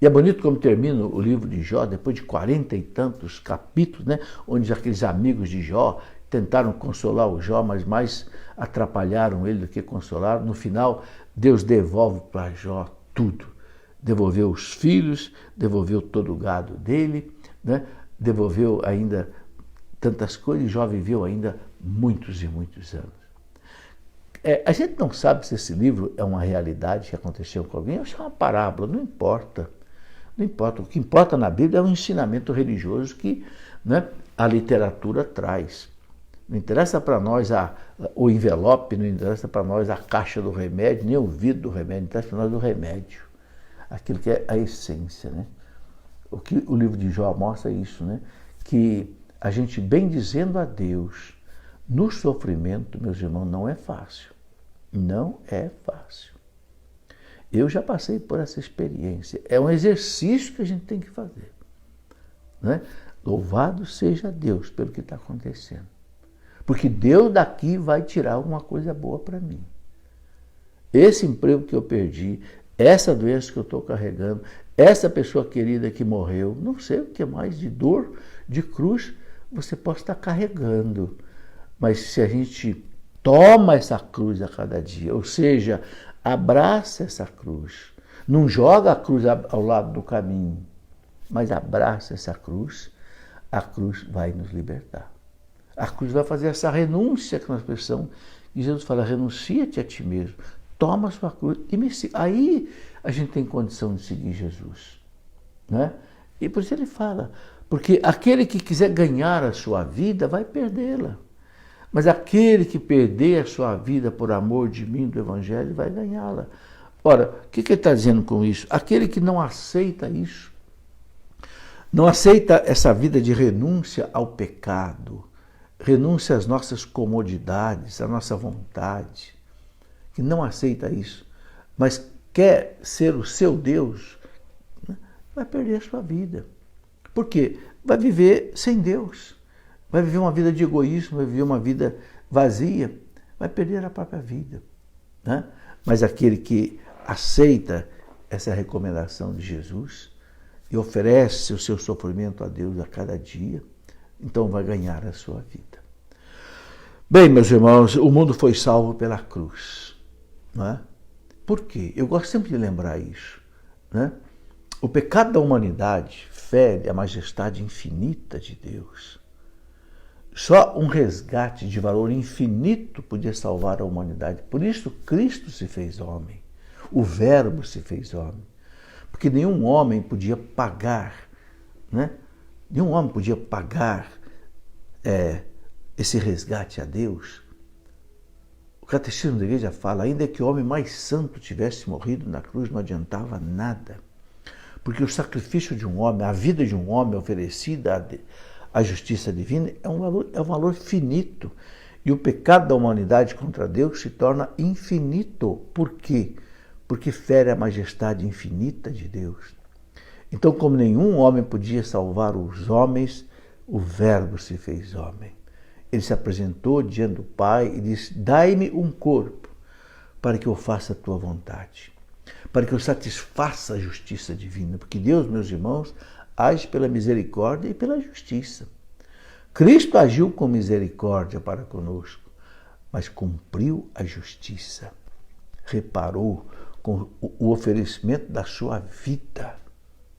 E é bonito como termina o livro de Jó, depois de 40 e tantos capítulos, né, onde aqueles amigos de Jó tentaram consolar o Jó, mas mais atrapalharam ele do que consolaram. No final, Deus devolve para Jó tudo. Devolveu os filhos, devolveu todo o gado dele, né, devolveu ainda tantas coisas, e Jó viveu ainda muitos e muitos anos. A gente não sabe se esse livro é uma realidade que aconteceu com alguém, ou se é uma parábola, não importa. Não importa. O que importa na Bíblia é o ensinamento religioso que, né, a literatura traz. Não interessa para nós o envelope, não interessa para nós a caixa do remédio, nem o vidro do remédio, não interessa para nós o remédio. Aquilo que é a essência. Né? O que o livro de Jó mostra é isso, né? Que a gente bendizendo a Deus no sofrimento, meus irmãos, não é fácil. Não é fácil. Eu já passei por essa experiência. É um exercício que a gente tem que fazer. Né? Louvado seja Deus pelo que está acontecendo. Porque Deus daqui vai tirar alguma coisa boa para mim. Esse emprego que eu perdi, essa doença que eu estou carregando, essa pessoa querida que morreu, não sei o que mais de dor, de cruz, você pode estar carregando. Mas se a gente toma essa cruz a cada dia, ou seja, abraça essa cruz, não joga a cruz ao lado do caminho, mas abraça essa cruz, a cruz vai nos libertar. A cruz vai fazer essa renúncia que nós precisamos. E Jesus fala, renuncia-te a ti mesmo, toma a sua cruz e me siga. Aí a gente tem condição de seguir Jesus. Né? E por isso ele fala, porque aquele que quiser ganhar a sua vida vai perdê-la. Mas aquele que perder a sua vida por amor de mim, do Evangelho, vai ganhá-la. Ora, o que ele está dizendo com isso? Aquele que não aceita isso, não aceita essa vida de renúncia ao pecado, renúncia às nossas comodidades, à nossa vontade, que não aceita isso, mas quer ser o seu Deus, né, vai perder a sua vida. Por quê? Vai viver sem Deus. Vai viver uma vida de egoísmo, vai viver uma vida vazia, vai perder a própria vida. Né? Mas aquele que aceita essa recomendação de Jesus e oferece o seu sofrimento a Deus a cada dia, então vai ganhar a sua vida. Bem, meus irmãos, o mundo foi salvo pela cruz. Não é? Por quê? Eu gosto sempre de lembrar isso. Né? O pecado da humanidade fere a majestade infinita de Deus. Só um resgate de valor infinito podia salvar a humanidade. Por isso Cristo se fez homem. O Verbo se fez homem. Porque nenhum homem podia pagar, né? Nenhum homem podia pagar esse resgate a Deus. O Catecismo da Igreja fala, ainda que o homem mais santo tivesse morrido na cruz, não adiantava nada. Porque o sacrifício de um homem, a vida de um homem oferecida a justiça divina é um valor finito. E o pecado da humanidade contra Deus se torna infinito. Por quê? Porque fere a majestade infinita de Deus. Então, como nenhum homem podia salvar os homens, o Verbo se fez homem. Ele se apresentou diante do Pai e disse, dai-me um corpo para que eu faça a tua vontade, para que eu satisfaça a justiça divina. Porque Deus, meus irmãos, age pela misericórdia e pela justiça. Cristo agiu com misericórdia para conosco, mas cumpriu a justiça. Reparou com o oferecimento da sua vida,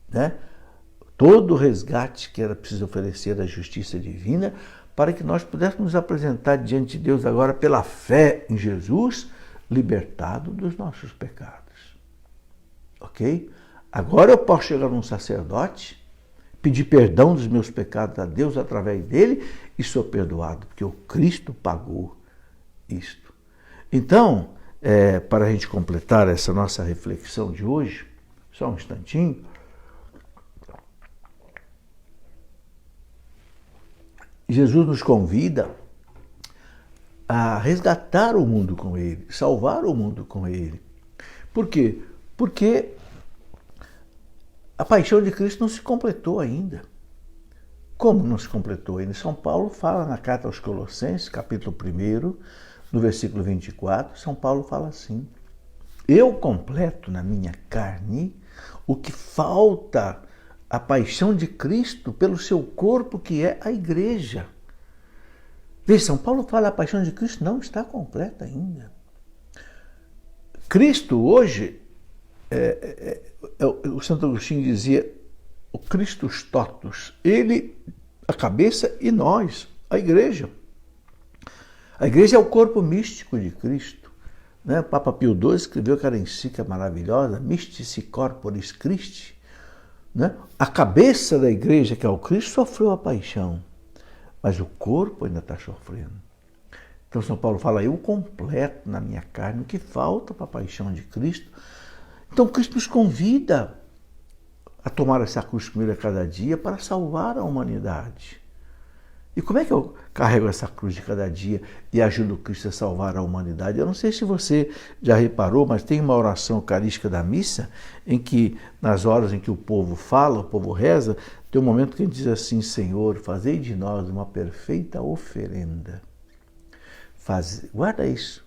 né? Todo o resgate que era preciso oferecer da justiça divina para que nós pudéssemos nos apresentar diante de Deus agora pela fé em Jesus, libertado dos nossos pecados. Ok? Agora eu posso chegar num sacerdote, pedir perdão dos meus pecados a Deus através dele e sou perdoado, porque o Cristo pagou isto. Então, para a gente completar essa nossa reflexão de hoje, só um instantinho, Jesus nos convida a resgatar o mundo com Ele, salvar o mundo com Ele. Por quê? Porque a paixão de Cristo não se completou ainda. Como não se completou ainda? São Paulo fala na carta aos Colossenses, capítulo 1, no versículo 24, São Paulo fala assim: eu completo na minha carne o que falta a paixão de Cristo pelo seu corpo, que é a igreja. Veja, São Paulo fala a paixão de Cristo não está completa ainda. Cristo hoje, o Santo Agostinho dizia, o Christus totus, ele, a cabeça, e nós, a igreja. A igreja é o corpo místico de Cristo. Né? O Papa Pio XII escreveu aquela encíclica maravilhosa, Mystici Corporis Christi. Né? A cabeça da igreja, que é o Cristo, sofreu a paixão, mas o corpo ainda está sofrendo. Então São Paulo fala, eu completo na minha carne o que falta para a paixão de Cristo. Então Cristo nos convida a tomar essa cruz com Ele a cada dia para salvar a humanidade. E como é que eu carrego essa cruz de cada dia e ajudo Cristo a salvar a humanidade? Eu não sei se você já reparou, mas tem uma oração eucarística da missa em que, nas horas em que o povo fala, o povo reza, tem um momento que a gente diz assim, Senhor, fazei de nós uma perfeita oferenda. Guarda isso.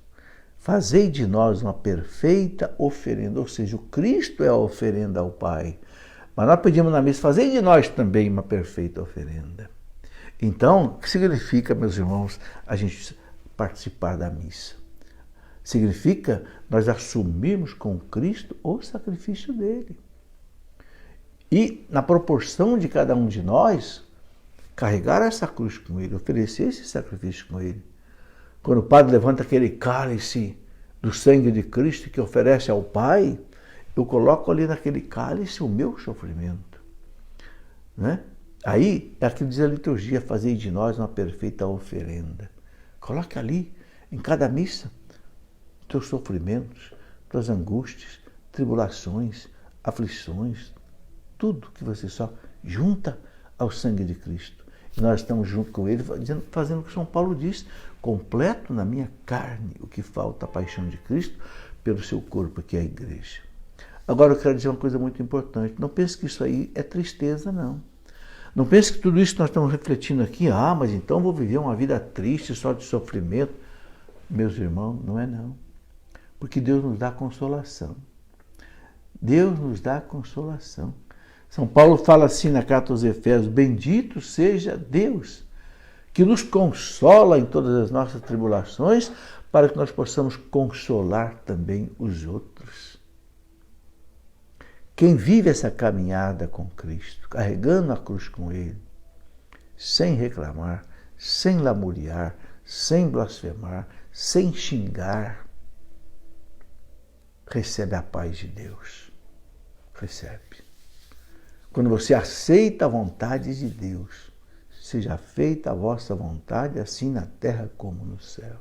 Fazei de nós uma perfeita oferenda, ou seja, o Cristo é a oferenda ao Pai. Mas nós pedimos na missa, fazei de nós também uma perfeita oferenda. Então, o que significa, meus irmãos, a gente participar da missa? Significa nós assumirmos com Cristo o sacrifício dele. E, na proporção de cada um de nós, carregar essa cruz com ele, oferecer esse sacrifício com ele. Quando o padre levanta aquele cálice do sangue de Cristo que oferece ao Pai, eu coloco ali naquele cálice o meu sofrimento. Né? Aí, é aquilo que diz a liturgia, fazei de nós uma perfeita oferenda. Coloque ali, em cada missa, teus sofrimentos, tuas angústias, tribulações, aflições, tudo que você só junta ao sangue de Cristo. E nós estamos junto com Ele, fazendo o que São Paulo diz, completo na minha carne o que falta a paixão de Cristo pelo seu corpo, que é a igreja. Agora eu quero dizer uma coisa muito importante, não pense que isso aí é tristeza, não. Não pense que tudo isso que nós estamos refletindo aqui, mas então vou viver uma vida triste, só de sofrimento. Meus irmãos, não é não. Porque Deus nos dá consolação. Deus nos dá consolação. São Paulo fala assim na carta aos Efésios, bendito seja Deus, que nos consola em todas as nossas tribulações, para que nós possamos consolar também os outros. Quem vive essa caminhada com Cristo, carregando a cruz com Ele, sem reclamar, sem lamuriar, sem blasfemar, sem xingar, recebe a paz de Deus. Recebe. Quando você aceita a vontade de Deus, seja feita a vossa vontade, assim na terra como no céu.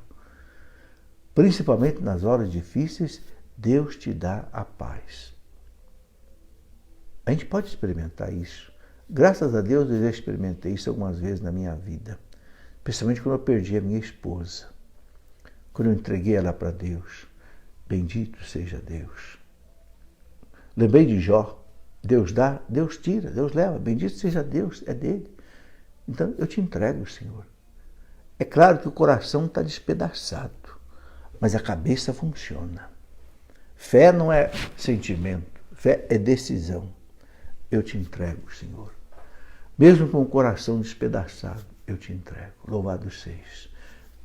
Principalmente nas horas difíceis, Deus te dá a paz. A gente pode experimentar isso. Graças a Deus eu já experimentei isso algumas vezes na minha vida. Principalmente quando eu perdi a minha esposa. Quando eu entreguei ela para Deus. Bendito seja Deus. Lembrei de Jó. Deus dá, Deus tira, Deus leva. Bendito seja Deus, é dele. Então eu te entrego, Senhor. É claro que o coração está despedaçado, mas a cabeça funciona. Fé não é sentimento, fé é decisão. Eu te entrego, Senhor. Mesmo com o coração despedaçado, eu te entrego. Louvado sejas,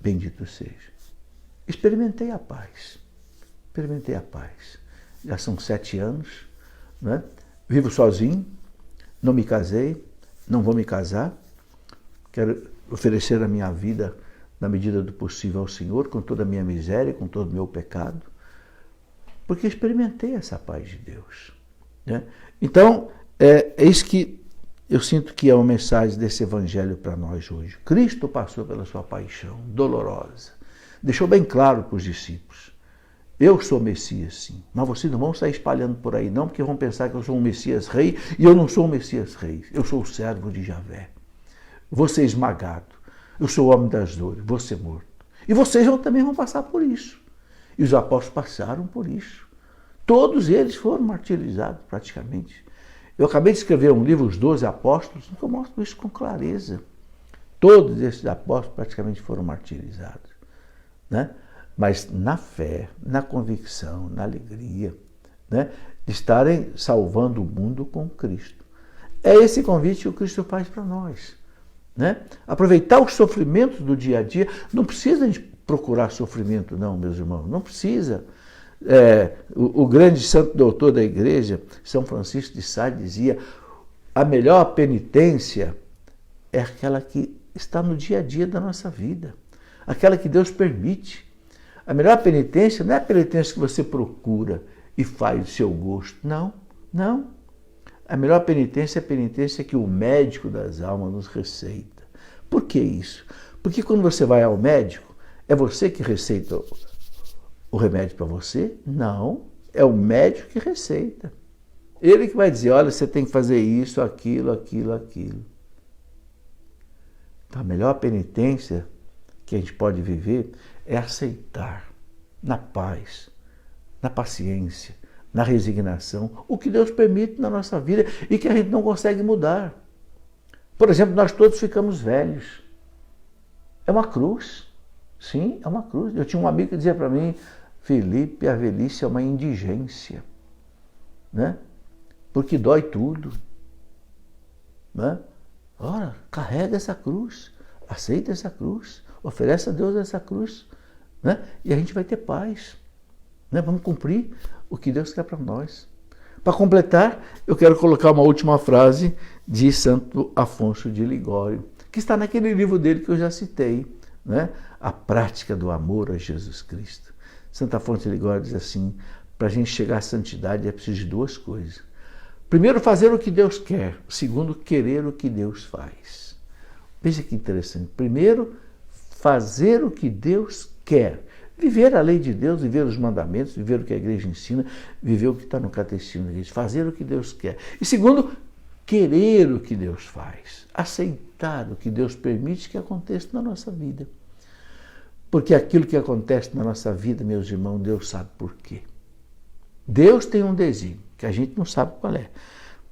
bendito seja. Experimentei a paz. Experimentei a paz. Já são 7 anos, né? Vivo sozinho, não me casei, não vou me casar. Quero oferecer a minha vida na medida do possível ao Senhor, com toda a minha miséria, com todo o meu pecado, porque experimentei essa paz de Deus. Né? Então, é isso que eu sinto que é uma mensagem desse evangelho para nós hoje. Cristo passou pela sua paixão dolorosa. Deixou bem claro para os discípulos. Eu sou o Messias, sim. Mas vocês não vão sair espalhando por aí, não, porque vão pensar que eu sou um Messias rei, e eu não sou um Messias rei. Eu sou o servo de Javé. Vou ser esmagado, Eu sou o homem das dores, vou ser morto. E vocês também vão passar por isso. E os apóstolos passaram por isso. Todos eles foram martirizados, praticamente. Eu acabei de escrever um livro, Os 12 Apóstolos, que eu mostro isso com clareza. Todos esses apóstolos praticamente foram martirizados, né? Mas na fé, na convicção, na alegria, né? De estarem salvando o mundo com Cristo. É esse convite que o Cristo faz para nós, né? Aproveitar os sofrimentos do dia a dia. Não precisa a gente procurar sofrimento, não, meus irmãos, não precisa. O grande santo doutor da igreja, São Francisco de Sales, dizia: a melhor penitência é aquela que está no dia a dia da nossa vida, aquela que Deus permite. A melhor penitência não é a penitência que você procura e faz do seu gosto, não, não. A melhor penitência é a penitência que o médico das almas nos receita. Por que isso? Porque quando você vai ao médico, é você que receita o remédio para você? Não, é o médico que receita. Ele que vai dizer: olha, você tem que fazer isso, aquilo, aquilo, aquilo. Então, a melhor penitência que a gente pode viver é aceitar, na paz, na paciência, na resignação, o que Deus permite na nossa vida e que a gente não consegue mudar. Por exemplo, nós todos ficamos velhos. É uma cruz. Sim, é uma cruz. Eu tinha um amigo que dizia para mim: Felipe, a velhice é uma indigência, né? Porque dói tudo, né? Ora, carrega essa cruz, aceita essa cruz, oferece a Deus essa cruz, né? E a gente vai ter paz, né? Vamos cumprir o que Deus quer para nós. Para completar, eu quero colocar uma última frase de Santo Afonso de Ligório, que está naquele livro dele que eu já citei, né? A Prática do Amor a Jesus Cristo. Santo Afonso de Ligório diz assim: para a gente chegar à santidade é preciso de duas coisas. Primeiro, fazer o que Deus quer. Segundo, querer o que Deus faz. Veja que interessante. Primeiro, fazer o que Deus quer. Viver a lei de Deus, viver os mandamentos, viver o que a igreja ensina, viver o que está no catecismo da igreja. Fazer o que Deus quer. E segundo, querer o que Deus faz. Aceitar o que Deus permite que aconteça na nossa vida. Porque aquilo que acontece na nossa vida, meus irmãos, Deus sabe por quê. Deus tem um desígnio, que a gente não sabe qual é.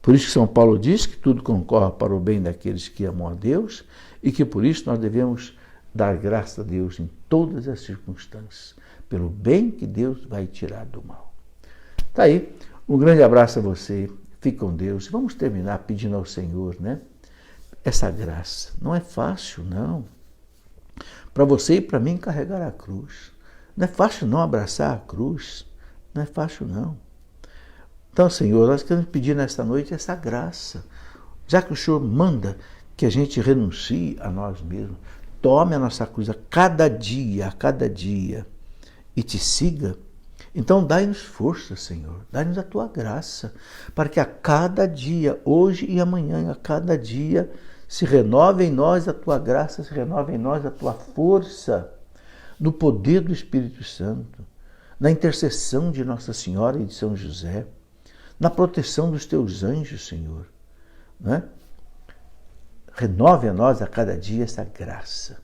Por isso que São Paulo diz que tudo concorre para o bem daqueles que amam a Deus e que por isso nós devemos dar graça a Deus em todas as circunstâncias, pelo bem que Deus vai tirar do mal. Tá aí, um grande abraço a você, fique com Deus. Vamos terminar pedindo ao Senhor, né? Essa graça. Não é fácil, não. Para você e para mim carregar a cruz. Não é fácil não abraçar a cruz. Não é fácil não. Então, Senhor, nós queremos pedir nesta noite essa graça. Já que o Senhor manda que a gente renuncie a nós mesmos, tome a nossa cruz a cada dia e te siga. Então dai-nos força, Senhor, dai-nos a tua graça, para que a cada dia, hoje e amanhã, a cada dia, se renove em nós a tua graça, se renove em nós a tua força, no poder do Espírito Santo, na intercessão de Nossa Senhora e de São José, na proteção dos teus anjos, Senhor, né? Renove a nós a cada dia essa graça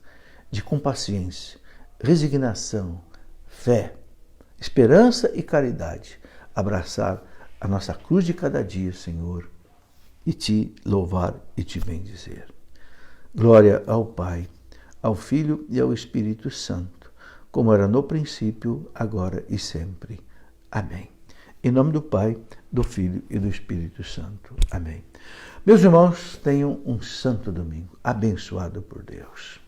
de compaciência, resignação, fé, esperança e caridade. Abraçar a nossa cruz de cada dia, Senhor, e te louvar e te bendizer. Glória ao Pai, ao Filho e ao Espírito Santo, como era no princípio, agora e sempre. Amém. Em nome do Pai, do Filho e do Espírito Santo. Amém. Meus irmãos, tenham um santo domingo, abençoado por Deus.